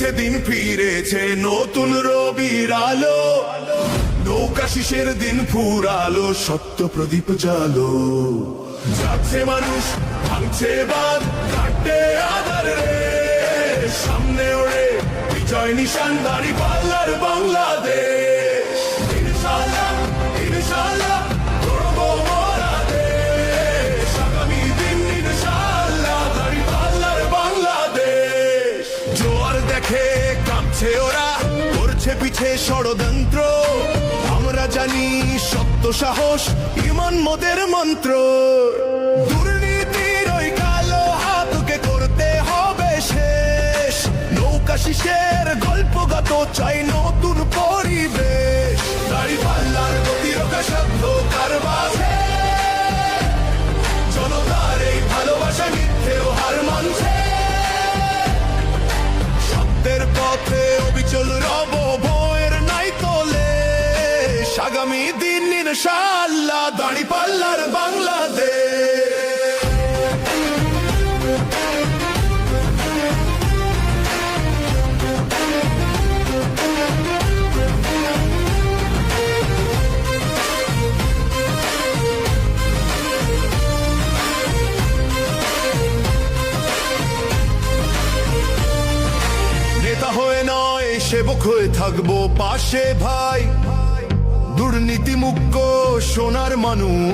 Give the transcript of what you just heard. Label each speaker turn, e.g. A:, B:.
A: ফিরেছে দিন ফিরেছে নতুন রবির আলো, নৌকা শিশের দিন ফুরালো, সত্য প্রদীপ জালো। যাচ্ছে মানুষ ভাঙছে বাঁধ, কাটে আধার রে, সামনে ওড়ে বিজয় নিশান দাঁড়িপাল্লার বাংলাদেশ। ইনশাআল্লাহ ইনশাআল্লাহ গড়বো মোরা দেশ, আগামী দিন ইনশাআল্লাহ দাঁড়িপাল্লার বাংলাদেশ। জোয়ার দেখে কাঁপছে ওরা, করছে পিছে ষড়যন্ত্র, আমরা জানি সত্য সাহস ইমান মোদের মন্ত্র। দুর্নীতির ওই কালো হাতকে করতে হবে শেষ, নৌকা শিশের গল্পগত চাই নতুন পরিবেশ। দাঁড়িপাল্লার গতিরোধা সাধ্য কারবার, জনতার এই ভালোবাসা মিথ্যেও হার মানছে। সত্যের পথে অবিচল রব, ভয়ের নাই তোলে, আগামী দিন ইনশাআল্লাহ দাঁড়িপাল্লার বাংলাদেশ। নেতা হয়ে নয় সেবক হয়ে থাকবো পাশে ভাই, দুর্নীতি মুক্ত সোনার মানুষ।